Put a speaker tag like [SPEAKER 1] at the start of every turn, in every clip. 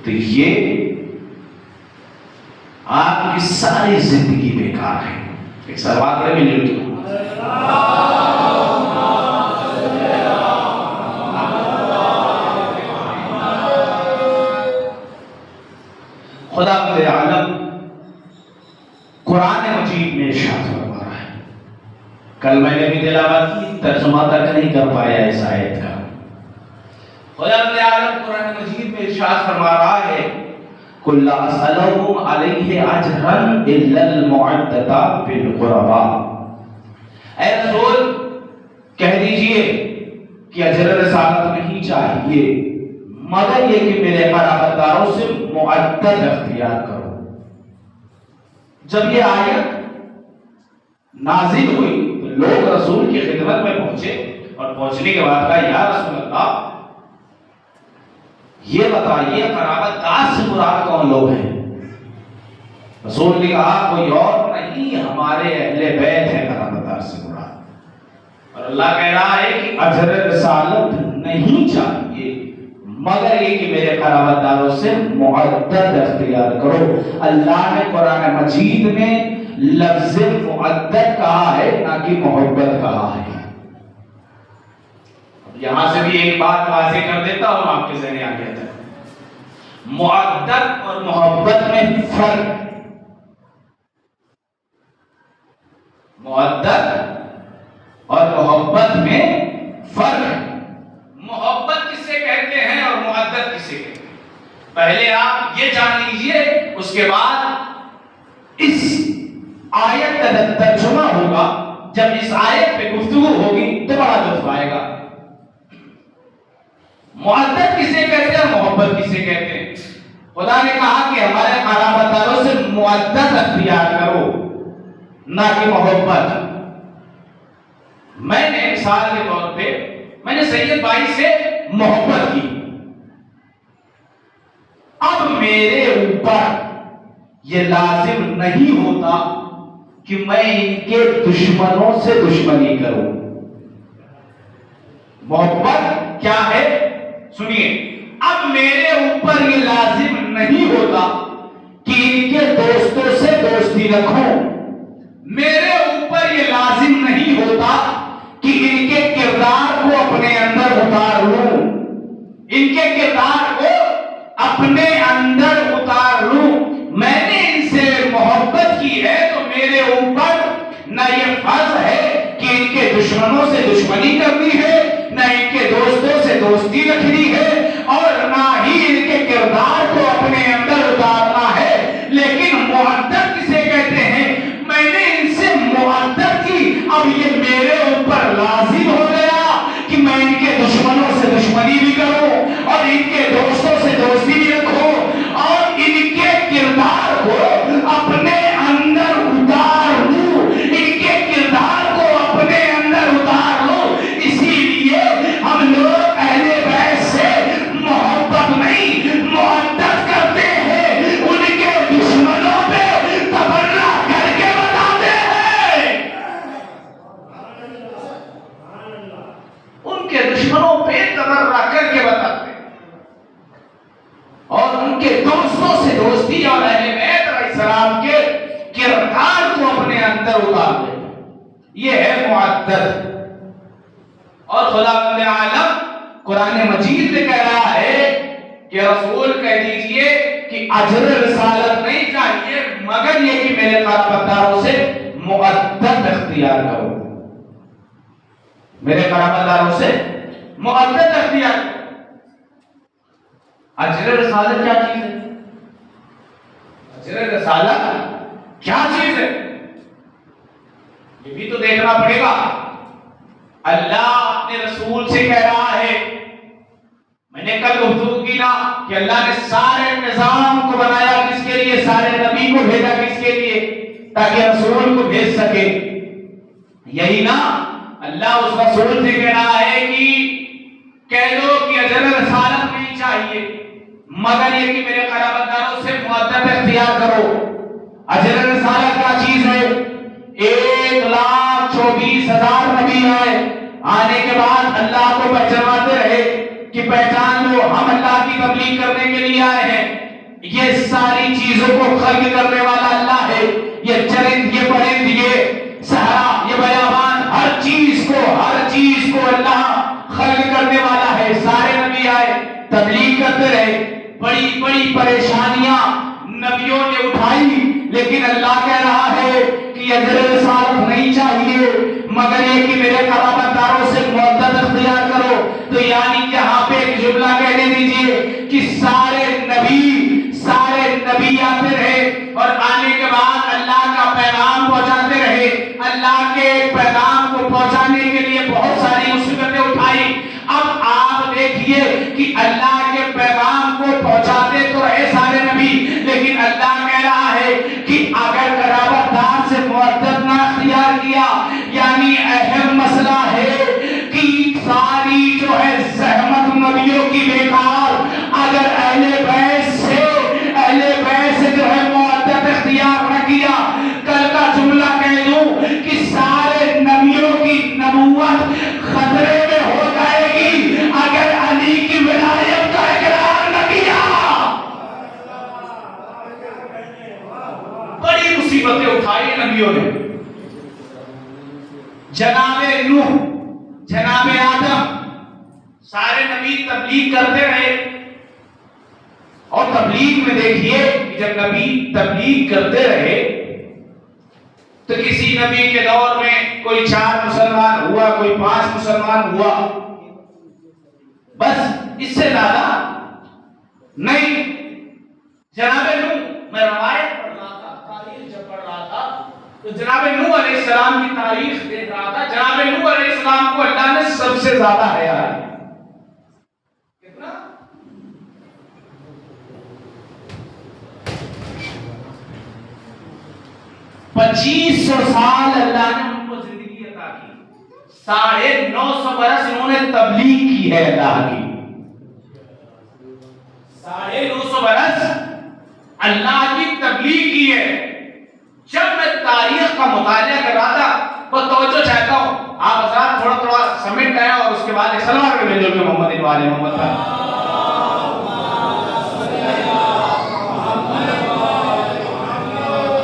[SPEAKER 1] تو یہ آپ کی ساری زندگی بیکار ہے. ایک سلوات کرے مل جل خدا بند عالم قرآن مجید میں ارشاد فرما رہا ہے. کل میں نے بھی تلاوت کی، ترجمہ تک نہیں کر پایا اس آیت کا. خدا بند عالم قرآن مجید میں ارشاد فرما رہا ہے قُلْ لَا أَسْأَلُكُمْ عَلَيْهِ أَجْرًا إِلَّا الْمُعَدَّةَ فِي الْقُرَبَاءِ. اے رسول کہہ دیجئے کہ اجر رسالت نہیں چاہیے مگر یہ کہ میرے قرابت داروں سے معدد اختیار کرو. جب یہ آیت نازل ہوئی تو لوگ رسول کی خدمت میں پہنچے اور پہنچنے کے بعد کہا یا رسول اللہ یہ بتائیے قرابت دار سے مراد کون لوگ ہیں؟ رسول نے کہا کوئی اور نہیں، ہمارے اہل بیت ہیں قرابت دار سے مراد. اور اللہ کہہ رہا ہے کہ اجر رسالت نہیں چاہیے مگر یہ کہ میرے قرابت داروں سے معدد اختیار کرو. اللہ نے قرآن مجید میں لفظ معدد کہا ہے نہ کہ محبت کہا ہے. یہاں سے بھی ایک بات واضح کر دیتا ہوں آپ کے ذہن آ گیا تھا. معدد اور محبت میں فرق ہے. معدد اور محبت میں فرق ہے. محبت کسے کہتے ہیں اور معدد کسے کہتے ہیں پہلے آپ یہ جان لیجئے، اس کے بعد اس آیت کا ترجمہ ہوگا. جب اس آیت پہ گفتگو ہوگی تو بڑا لطف آئے گا. معدد کسے کہتے ہیں، محبت کسے کہتے ہیں؟ خدا نے کہا کہ ہمارے قرابت داروں سے معدد اختیار کرو نہ کہ محبت. میں نے مثال کے طور پہ میں نے سید بھائی سے محبت کی. اب میرے اوپر یہ لازم نہیں ہوتا کہ میں ان کے دشمنوں سے دشمنی کروں. محبت کیا ہے سنیے. اب میرے اوپر یہ لازم نہیں ہوتا کہ ان کے دوستوں سے دوستی رکھوں. میرے اوپر یہ لازم نہیں ہوتا کہ ان کے کردار کو اپنے اندر اتار لوں. ان کے کردار کو اپنے اندر اتار لوں. میں نے ان سے محبت کی ہے تو میرے اوپر نہ یہ فرض ہے کہ ان کے دشمنوں سے دشمنی کرنی ہے، نہ ان کے دوستوں سے دوستی رکھنی ہے، اور نہ ہی ان کے کردار کو اپنے اندر اتارنا ہے. لیکن معدد کسے کہتے ہیں؟ میں نے ان سے معدد کی، اب یہ میرے اوپر لازم ہو گیا کہ میں ان کے دشمنوں سے دشمنی بھی کروں اور ان کے دوستوں سے دوستی بھی رکھوں اور ان کے کردار کو اپنے اندر اتار لوں. ان کے کردار کو اپنے اندر اتار لوں. اسی لیے ہم لوگ اہل بیت سے محبت نہیں معدد کرتے ہیں. ان کے دشمنوں پہ تبرہ کر کے بتاتے ہیں. ان کے دشمنوں پہ تبرہ کر کے بتاتے ہیں اور ان کے دوستوں سے دوستی اور اہل بیت علیہ السلام کے کردار کو اپنے اندر اتار دیتے. یہ ہے معدد. اور خدا بند عالم قرآن مجید میں کہہ رہا ہے کہ رسول کہہ دیجئے کہ اجر رسالت نہیں چاہیے مگر یہ کہ میرے قرابت داروں سے معدد اختیار کرو. میرے قرابت داروں سے معدد اختیار کرو. اجر رسالت کیا چیز ہے؟ اجر رسالت کیا چیز ہے یہ بھی تو دیکھنا پڑے گا. اللہ اپنے رسول سے کہہ رہا ہے. میں نے کل گفتگو کی نا کہ اللہ نے سارے نظام کو بنایا کس کے لیے؟ سارے نبی کو بھیجا کس کے لیے؟ تاکہ رسول کو بھیج سکے. یہی نا اللہ اس رسول سے کہہ رہا ہے کہ کہہ دو کہ اجر رسالت نہیں چاہیے مگر یہ کہ میرے قرابت داروں سے معدد اختیار کرو. اجر رسالت کیا چیز ہے؟ 1,24,000 نبی آئے. آنے کے بعد اللہ کو پہچانتے رہے کہ پہچان لو ہم اللہ کی تبلیغ کرنے کے لیے آئے ہیں. یہ ساری چیزوں کو خلق کرنے والا اللہ ہے. یہ چرند، یہ پرند، یہ صحرا، یہ بیابان، ہر چیز کو اللہ خلق کرنے والا ہے. سارے نبی آئے، تبلیغ کرتے رہے. بڑی بڑی پریشانیاں نبیوں نے اٹھائی، لیکن اللہ کہہ رہا ہے کہ اجر رسالت نہیں چاہیے مگر یہ کہ میرے قرابت داروں سے مودت اختیار کرو. تو یعنی یہاں پہ ایک جملہ کہنے دیجئے کہ سارے نبی آتے رہے اور آنے کے بعد اللہ کا پیغام پہنچاتے رہے. اللہ کے پیغام کو پہنچانے کے لیے بہت ساری مصیبتیں اٹھائی. اب آپ دیکھیے کہ اللہ کے پیغام کو پہنچاتے تو رہے سارے نبی، لیکن اللہ کہہ رہا ہے کہ اگر قرابت دار سے مودت نہ اختیار کیا، یعنی اہم مسئلہ ہے کہ ساری جو ہے زحمت نبیوں کی بیکار. اگر اہل بیت سے جو ہے مودت اختیار نہ کیا، کل کا جملہ کہہ دوں کہ سارے نبیوں کی نبوت خطرے میں ہو جائے گی اگر علی کی ولایت کا اقرار نہ کیا. بڑی مصیبتیں اٹھائی نبیوں نے. جناب نوح، جناب آدم، سارے نبی تبلیغ کرتے رہے. اور تبلیغ میں دیکھیے کہ جب نبی تبلیغ کرتے رہے تو کسی نبی کے دور میں کوئی 4 مسلمان ہوا، کوئی 5 مسلمان ہوا، بس اس سے زیادہ نہیں. جناب نوح، میں روایت پڑھ رہا تھا، تاریخ جب پڑھ رہا تھا تو جناب نوح علیہ السلام کی تاریخ دیکھ رہا تھا. جناب نوح علیہ السلام کو اللہ نے سب سے زیادہ حیا ہے. کتنا؟ 2500 سال اللہ نے ان کو زندگی عطا کی. 950 برس انہوں نے تبلیغ کی ہے اللہ کی. 950 برس اللہ کی تبلیغ کی ہے. جب میں تاریخ کا مطالعہ کر رہا تھا وہ توجہ چاہتا ہوں آپ حضرات تھوڑا تھوڑا سمیٹ گئے اور اس کے بعد سلام کے بھیجو کہ محمد وعلى محمد کا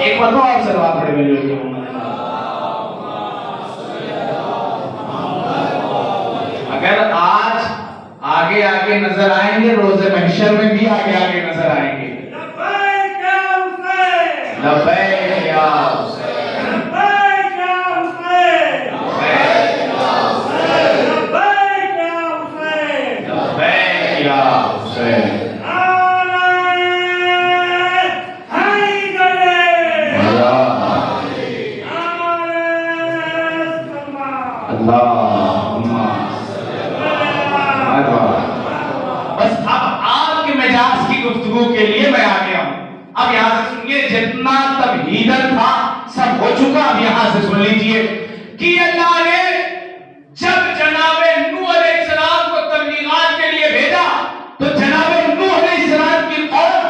[SPEAKER 1] ایک مرتبہ آپ سلوات پڑھے بھیجو کہ محمد. اگر آج آگے آگے نظر آئیں گے روز محشر میں بھی آگے آگے نظر آئیں گے. لبیک یا حسین، لبیک یا حسین، لبیک یا حسین، لبیک یا حسین، لبیک یا حسین. بس اب آپ کے مجاز کی گفتگو کے لیے میں آ گیا ہوں. اب یہاں سے سنیے، جتنا تمہیدن تھا سب ہو چکا. اب یہاں سے سن لیجئے کہ اللہ نے جب جناب نوح علیہ السلام کو تبلیغات کے لیے بھیجا تو جناب نوح علیہ السلام کی قوم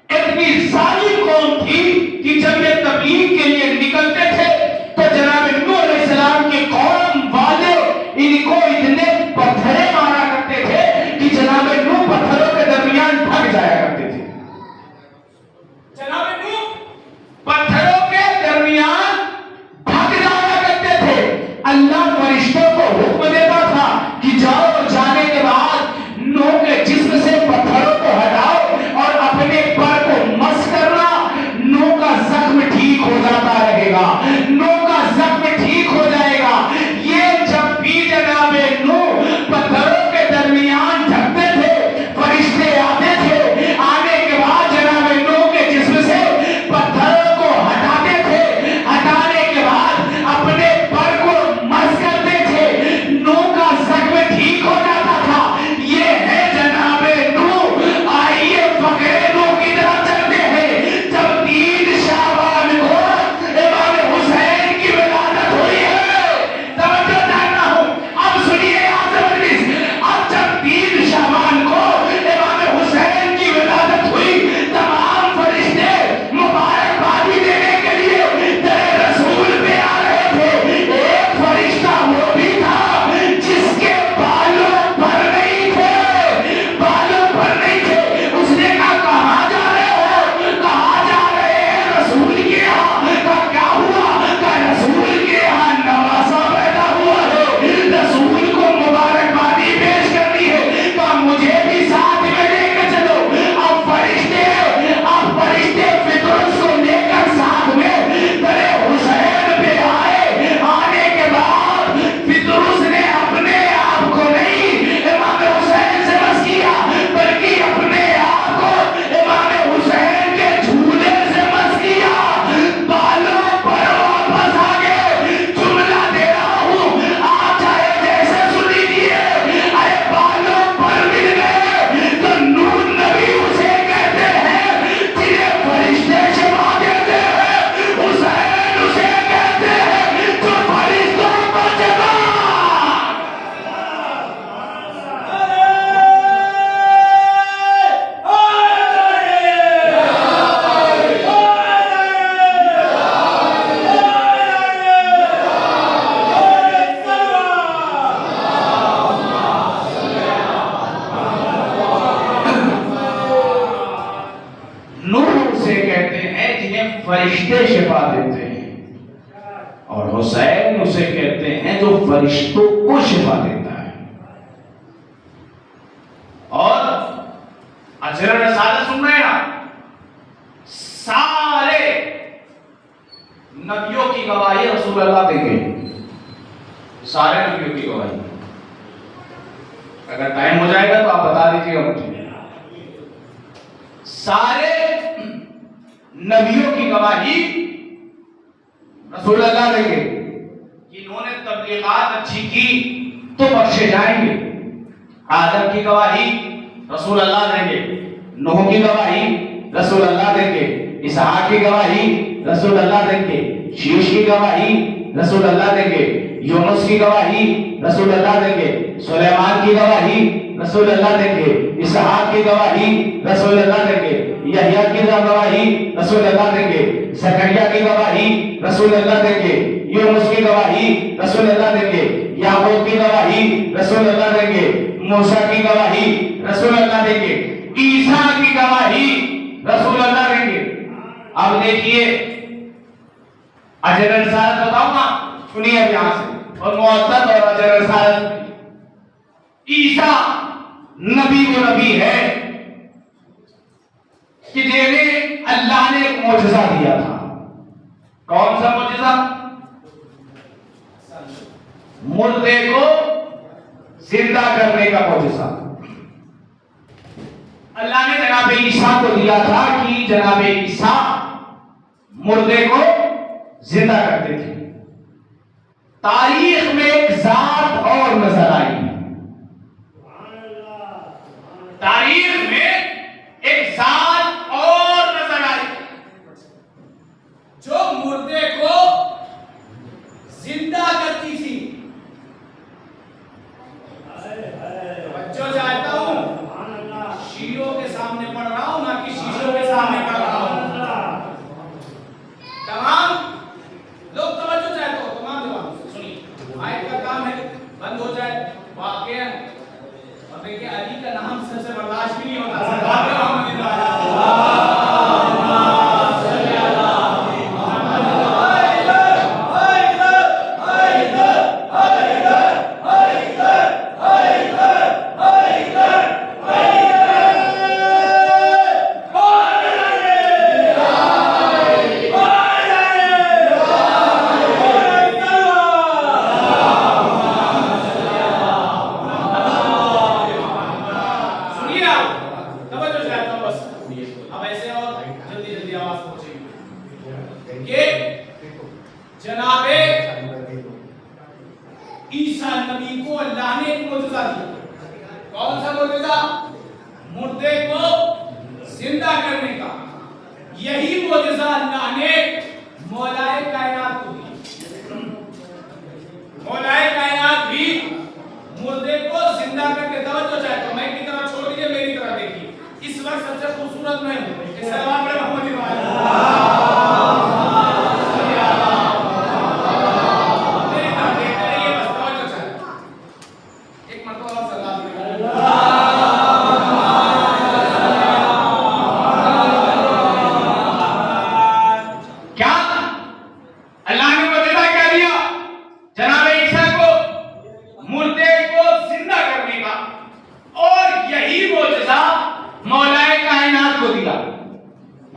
[SPEAKER 1] اتنی ظالم قوم تھی کہ جب یہ تبلیغ کے لیے نکلتے تھے تو جناب نوح علیہ السلام کی قوم والے ان کو اتنے پتھرے مارا کرتے تھے کہ جناب نوح پتھروں کے درمیان بھگ جایا کرتے تھے. جناب نوح پتھروں کے درمیان بھگ جایا کرتے تھے. ہیں فرشتے شفا دیتے ہیں، اور حسین اسے کہتے ہیں جو فرشتوں کو شفا دیتا ہے۔ اور اجر رسالت سن رہے ہیں آپ، سارے نبیوں کی گواہی رسول اللہ دیں گے، سارے نبیوں کی گواہی۔ اگر ٹائم ہو جائے گا تو آپ بتا دیجیے گا مجھے۔ سارے نبیوں کی گواہی رسول اللہ دیں گے، جنہوں نے تبلیغات اچھی کی تو بخشے جائیں گے۔ آدم کی گواہی رسول اللہ دیں گے، نوح کی گواہی رسول اللہ دیں گے، اسحاق کی گواہی رسول اللہ دیں گے، شیش کی گواہی رسول اللہ دیں گے، یونس کی گواہی رسول اللہ دیں گے، سلیمان کی گواہی رسول اللہ دیں گے، اسحاق کی گواہی رسول اللہ دیں گے، یحییٰ کی گواہی رسول اللہ دیں گے، زکریا کی گواہی رسول اللہ دیں گے، یونس کی گواہی رسول اللہ دیں گے، یعقوب کی گواہی رسول اللہ دیں گے، موسیٰ کی گواہی رسول اللہ دیں گے، عیسیٰ کی گواہی رسول اللہ دیں گے۔ اب دیکھیے اجر رسالت بتاؤں گا، سنیے اب یہاں سے، اور معدت اور اجر رسالت۔ عیسیٰ نبی و نبی ہے کہ جنہیں اللہ نے ایک معجزہ دیا تھا۔ کون سا معجزہ؟ مردے کو زندہ کرنے کا معجزہ اللہ نے جناب عیسیٰ کو دیا تھا کہ جناب عیسیٰ مردے کو زندہ کرتے تھے۔ تاریخ میں ایک ذات اور نظر آئی، تاریخ میں ایک ذات اور نظر آئی جو مردے کو زندہ کرتی تھی۔ بچوں چاہتا ہوں شیعوں کے سامنے پڑھ رہا ہوں، نہ کہ شیشوں کے سامنے پڑھ رہا ہوں۔ تمام لوگ توجہ چاہتے ہو، تمام جواب سنیے، آیت کا کام ہے بند ہو جائے واقعا۔ اور دیکھیں علی کا نام سب سے برداشت بھی نہیں ہوتا،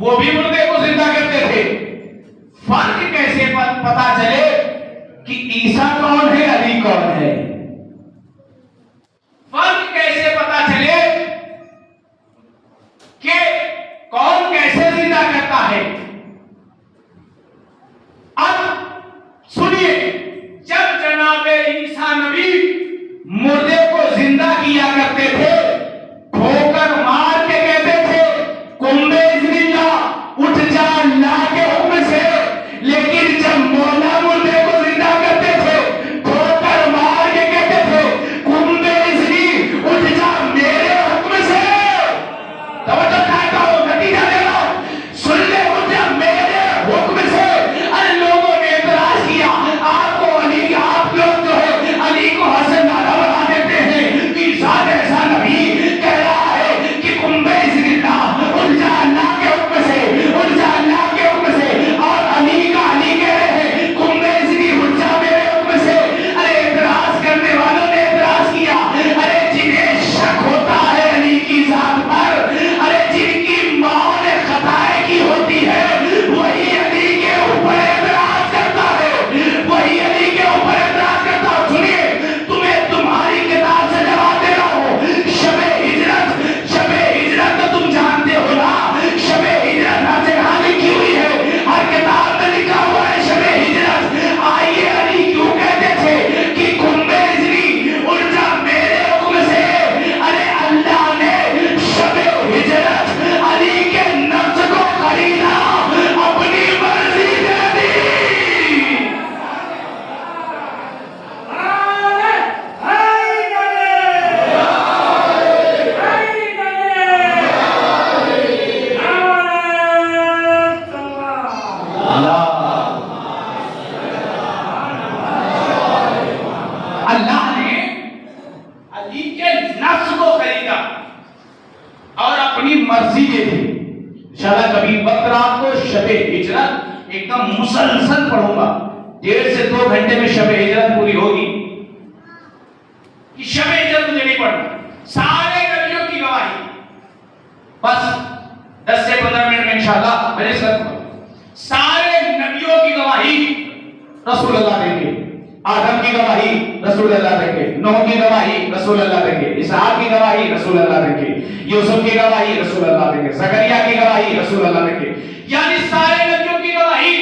[SPEAKER 1] وہ بھی مردے کو زندہ کرتے تھے۔ فرق کیسے پتا چلے کہ عیسیٰ کون ہے، علی کون ہے؟ فرق کیسے پتا چلے کہ کون کیسے زندہ کرتا ہے؟ اب سنیے، جب جناب عیسیٰ نبی مردے کو زندہ کیا کرتے تھے، ٹھوکر مار کے کہتے تھے کنبے اٹھ جا اللہ کے حکم سے، لیکن جب مولا مردے کو زندہ کرتے تھے ٹھوکر مار کے کہتے تھے کنبے اٹھ جا میرے حکم سے۔ توجہ چاہتا ہوں، نتیجہ دے رہا ہوں، سن لے، اٹھ جا انشاءاللہ کبھی وقت رات کو شب ہجرت ایک دم مسلسل پڑھوں گا، 1.5 سے 2 گھنٹے میں شب ہجرت پوری ہوگی. کہ شب ہجرت مجھے نہیں پڑھنا، سارے نبیوں کی گواہی. بس 10 سے 15 منٹ میں انشاءاللہ میرے ساتھ سارے نبیوں کی گواہی رسول اللہ دیں گے. آدم کی گواہی رسول اللہ دیں گے، نوح کی گواہی رسول اللہ دیں گے، اسحاق کی گواہی رسول اللہ دیں گے، یوسف کی گواہی رسول اللہ دیں گے، زکریا کی گواہی رسول اللہ دیں گے. یعنی سارے نبیوں کی گواہی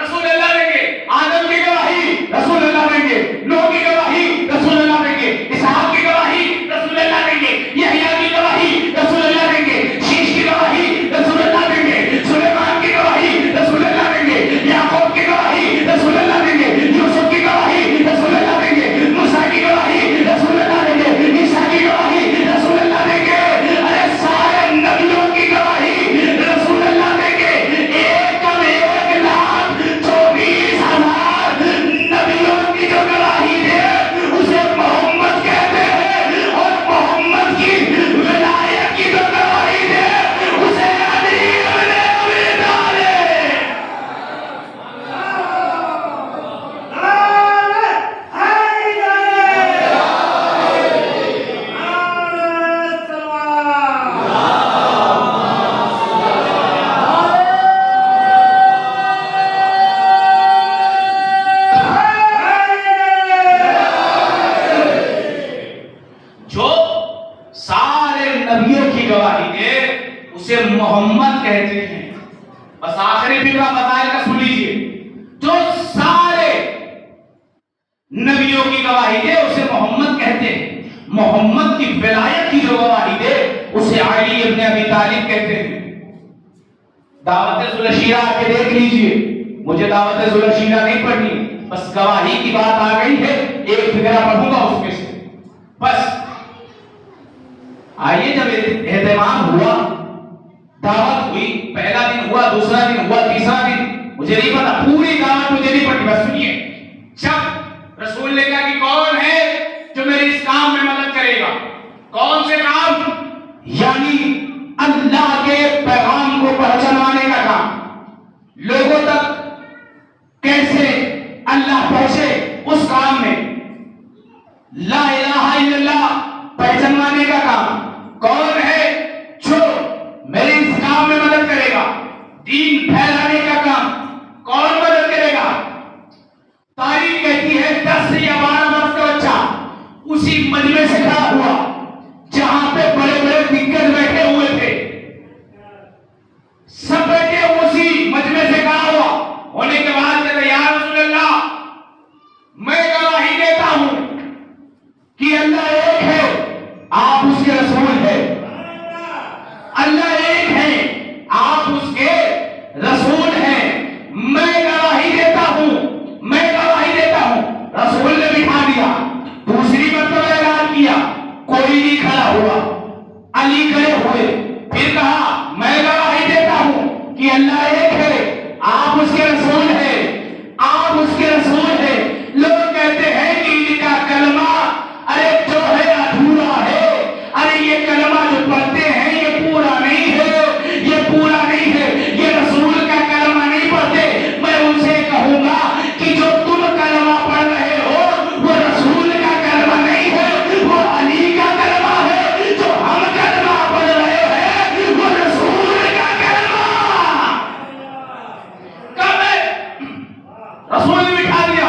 [SPEAKER 1] رسول اللہ دیں گے. آدم کی گواہی رسول اللہ دیں گے، نوح کی گواہی رسول اللہ دیں گے، اسحاق کی گواہی رسول اللہ دیں گے، یحییٰ کی گواہی رسول اللہ دیں گے، شیش کی گواہی رسول اللہ دیں گے، سلیمان کی گواہی رسول اللہ دیں گے، یعقوب کی گواہی رسول اللہ دیں گے، یوسف کی گواہی رسول اللہ دیں گے، موسیٰ کی گواہی رسول اللہ دیں گے، عیسیٰ کی گواہی رسول اللہ دیں گے. ارے سارے نبیوں کی گواہی رسول اللہ دیں گے. 1,24,000 نبیوں کی جو گواہی دے اسے محمد کہتے ہیں، اور محمد کی ولایت کی جو گواہی دے اسے علی ابن ابی طالب. جو سارے نبیوں کی گواہی دے اسے محمد کہتے ہیں. بس آخری فکرہ مسائل کا سن لیجئے. جو سارے نبیوں کی گواہی دے اسے محمد کہتے ہیں. محمد کی ولایت کی جو گواہی دے اسے علی ابن ابی طالب کہتے ہیں. دعوت ذوالشیرہ آ کے دیکھ لیجئے. مجھے دعوت ذوالشیرہ نہیں پڑھنی، بس گواہی کی بات آ گئی ہے، ایک فکرہ پڑھوں گا اس میں سے. بس آئیے جب اہتمام ہوا، دعوت ہوئی، پہلا دن ہوا، دوسرا دن ہوا، تیسرا دن، مجھے نہیں پتا، پوری دعوت مجھے نہیں پڑتی. بس سنیے، جب رسول نے کہا کہ کون ہے جو میرے اس کام میں مدد کرے گا؟ کون سے کام؟ یعنی اللہ کے پیغام کو پہنچانے کا کام. لوگوں تک کیسے اللہ پہنچے اس کام میں. لا الہ الا اللہ پہچانوانے کا کام. کون ہے جو میرے اس کام میں مدد کرے گا؟ دین پھیلانے کا کام. کون مدد کرے گا؟ تاریخ کہتی ہے 10 سے یا 12 برس کا بچہ اسی مجمع سے کھڑا ہوا جہاں پہ بڑے بڑے دگگج بیٹھے ہوئے تھے. سب بیٹھے اسی مجمع سے کھڑا ہوا ہونے کے بعد کہتے یا رسول اللہ، میں گواہی دیتا ہوں کہ اللہ ایک ہے، آپ اس کے رسول ہیں. اللہ ایک ہے، آپ اس کے رسول ہیں. میں گواہی دیتا ہوں، میں گواہی دیتا ہوں. رسول نے بٹھا دیا. دوسری مرتبہ اعلان کیا، کوئی نہیں کھڑا ہوا، علی کھڑے ہوئے. پھر کہا میں گواہی دیتا ہوں کہ اللہ ایک ہے، آپ اس کے رسول ہیں، آپ اس کے رسول ہیں. لوگ کہتے ہیں کہ ان کا کلمہ ارے جو ہے ادھورا ہے. ارے یہ کلمہ جو پڑھتے ہیں یہ پورا نہیں ہے، یہ پورا نہیں ہے، یہ رسول کا کلمہ نہیں پڑھتے. میں ان سے کہوں گا کہ جو تم کلمہ پڑھ رہے ہو وہ رسول کا کلمہ نہیں ہے، وہ علی کا کلمہ ہے. جو ہم کلمہ پڑھ رہے ہیں وہ رسول کا کلمہ. کب ہے؟ رسول نے بٹھا دیا.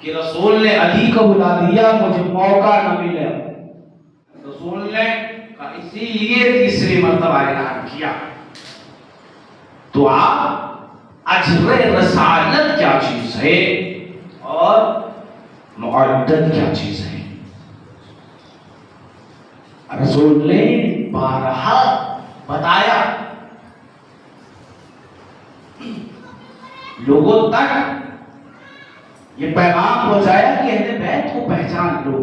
[SPEAKER 1] کہ رسول نے علی کو بلا دیا مجھے موقع نہ ملے. رسول نے اسی لیے تیسری مرتبہ اعلان کیا. تو آپ اجر رسالت کیا چیز ہے اور معدت کیا چیز ہے. رسول نے بارہا بتایا لوگوں تک یہ پیغام پہنچایا کہ اہل بیت کو پہچان لو,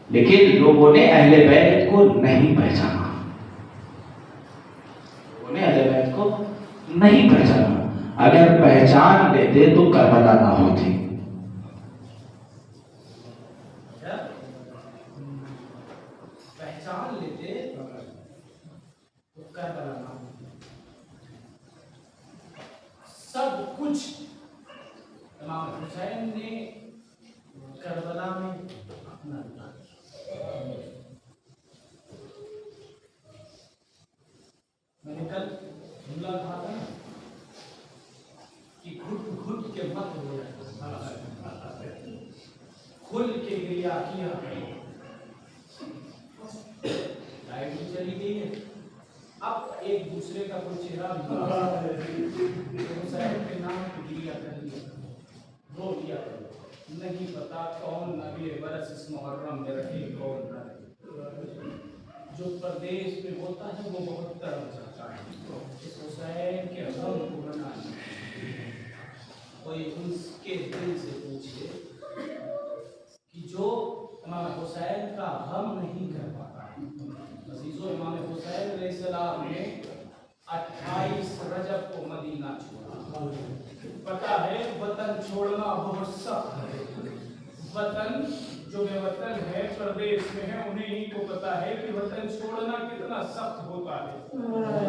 [SPEAKER 1] لیکن لوگوں نے اہل بیت کو نہیں پہچانا. لوگوں نے اہل بیت کو نہیں پہچانا. اگر پہچان لیتے تو کربلا نہ ہوتی.
[SPEAKER 2] پہچان لیتے تو کربلا نہ ہوتی. سب کچھ امام حسین نے کربلا میں اپنا دیا. میں نے کل جملہ کہا تھا نا کہ گھٹ گھٹ کے مت ہو جائے, کھل کے گریا کیا. لائٹ بھی چلی گئی ہے, اب ایک دوسرے کا کوئی چہرہ حسین کے نام پہ گریا کر لیا, رو لیا. نہیں پتا کون اگلے برس اس محرم میں رہے کون نہ رہے. جو پردیش میں ہوتا ہے وہ بہت تڑپ جاتا ہے. اس حسین کے غم کو منانے کوئی ان کے دل سے پوچھے کہ جو امام حسین کا غم نہیں کر پاتا. عزیزو, امام حسین علیہ السلام نے 28 رجب کو مدینہ چھوڑا. پتہ ہے وطن چھوڑنا بہت سخت ہے. وطن جو بے وطن ہے پردیش میں ہے انہیں ہی کو پتہ ہے کہ وطن چھوڑنا کتنا سخت ہوتا ہے.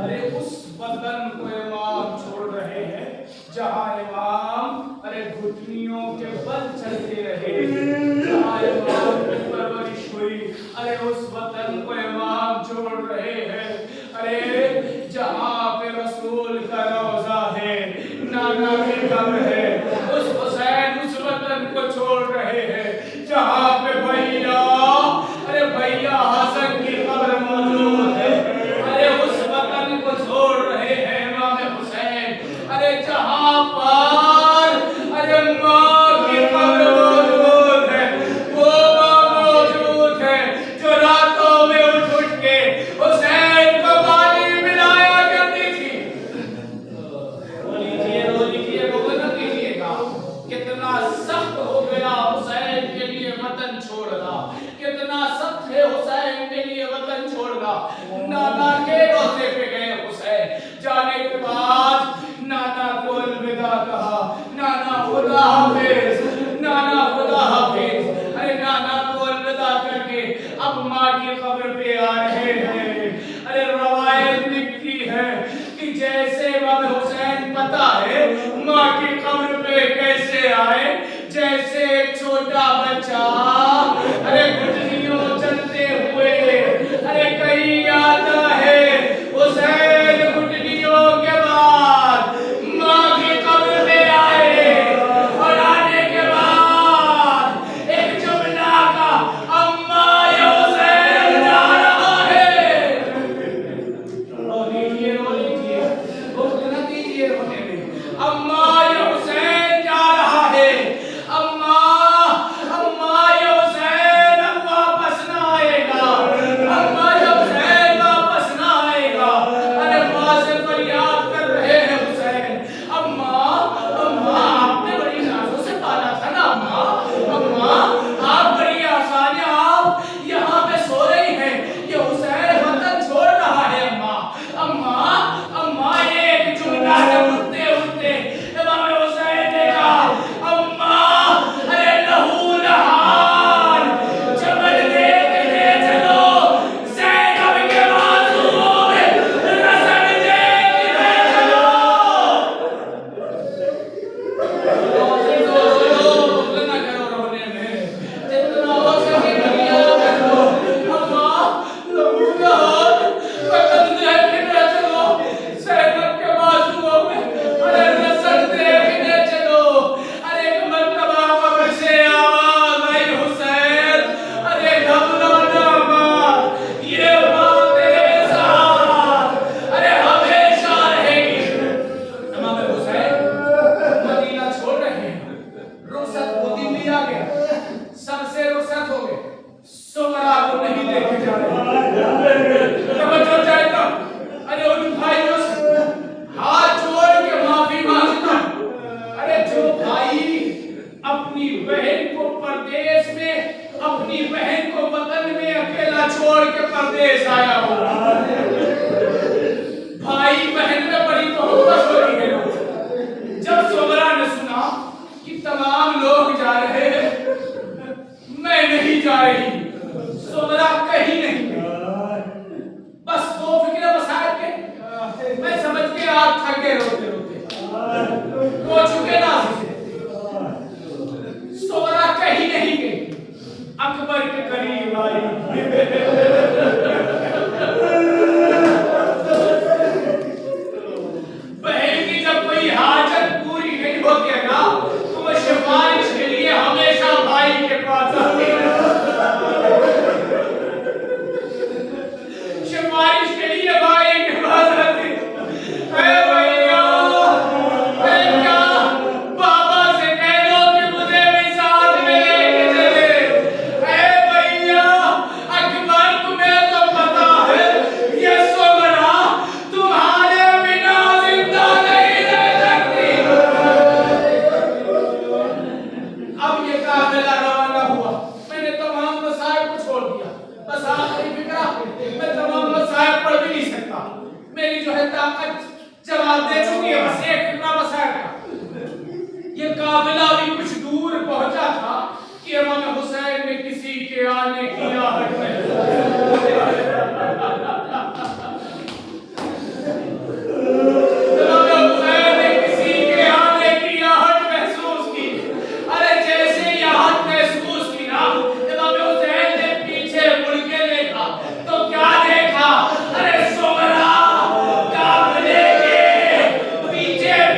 [SPEAKER 2] ارے اس وطن کو امام چھوڑ رہے ہیں جہاں امام ارے گھٹنیوں کے بل چلتے رہے, جہاں امام کی پرورش ہوئی. ارے اس وطن کو امام چھوڑ رہے ہیں ارے جہاں پہ رسول کا روضہ ہے, نانا کی قبر ہے. اس حسین اس وطن کو چھوڑ رہے ہیں جہاں پہ بھیا ارے بھیا حسن کی قبر موجود ہے. ارے اس وطن کو چھوڑ رہے ہیں امام حسین ارے جہاں پر ارے ماں کی قبر موجود ہے. وہ ماں موجود ہے جو راتوں میں اٹھ اٹھ کے حسین کو پانی پلایا کرتی تھی. رو لیجیے بغل نہ کیجیے گا. کتنا سخت ہو گیا حسین کے لیے وطن چھوڑنا, کتنا سخت ہے حسین کے لیے وطن چھوڑنا. نانا کے روزے پہ گئے حسین, جانے کے بعد نانا کو الوداع کہا, نانا خدا حافظ, نانا خدا حافظ. ارے نانا کو الوداع کر کے اب ماں کی قبر پہ آ رہے ہیں. ارے روایت لکھتی ہے کہ جیسے امام حسین پتہ ہے ماں کی قبر پہ کیسے آئے, جیسے ایک چھوٹا بچہ ارے گھٹنیوں چلتے ہوئے ارے کہیں آتا ہے. حسین گھٹنیوں کے بعد ماں کی قبر پہ آئے اور آنے کے بعد ایک جملہ کا اماں حسین جا رہا ہے. رو لیجیے بھوک نہ دیجیے رونے میں. اماں حسین جا رہا ہے. اماں حسین اب واپس نہ آئے گا. اماں حسین واپس نہ آئے گا. ارے ماں سے فریاد کر رہے ہیں حسین. اماں آپ نے بڑی نازوں سے پالا تھا نا. اماں آپ بڑی آسانیاں آپ یہاں پہ سو رہی ہیں. یہ حسین وطن چھوڑ رہا ہے. اماں ایک جملہ جب اٹھتے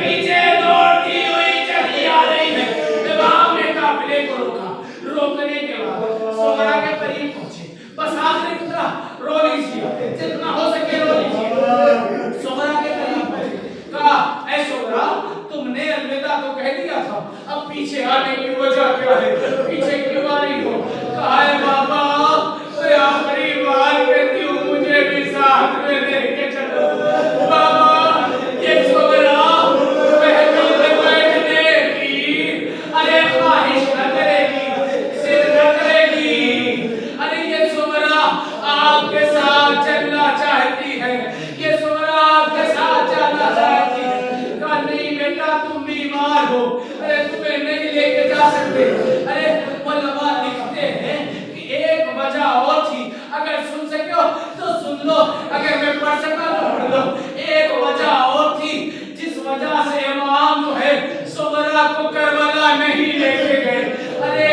[SPEAKER 2] پیچھے دوڑتی ہوئی چلی آ رہی ہے. امام نے قافلے کو روکا. روکنے کے بعد سغرا کے قریب پہنچے. بس آخری فترہ رو لیجیے, جتنا ہو سکے رو لیجیے. سغرا کے قریب پہنچے. کہا اے سغرا, تم نے الوداع تو کہہ دیا تھا, اب پیچھے آنے کی وجہ کیا ہے؟ پیچھے کیوں آ رہی ہو؟ کہا ہے بابا, میں آخری بار کہتی ہوں مجھے بھی ساتھ میں لے کے چلو. بابا یہ سغرا محفل میں بیٹھنے کی ارے خواہش نہ کرے گی, ضد نہ کرے گی. ارے یہ سغرا آپ کے ساتھ چلنا چاہتی ہے, یہ سغرا آپ کے ساتھ چلنا چاہتی ہے. کہا نہیں بیٹا, تم بیمار ہو, ارے تمہیں نہیں لے کے جا سکتے. ارے علماء لکھتے ہیں کہ ایک وجہ اور تھی, اگر سن سکے ہو تو سن لو, اگر میں پڑھ سکا تو پڑھ لو. ایک وجہ اور تھی جس وجہ سے امام جو ہے سغرا کو کربلا نہیں لے کے گئے. ارے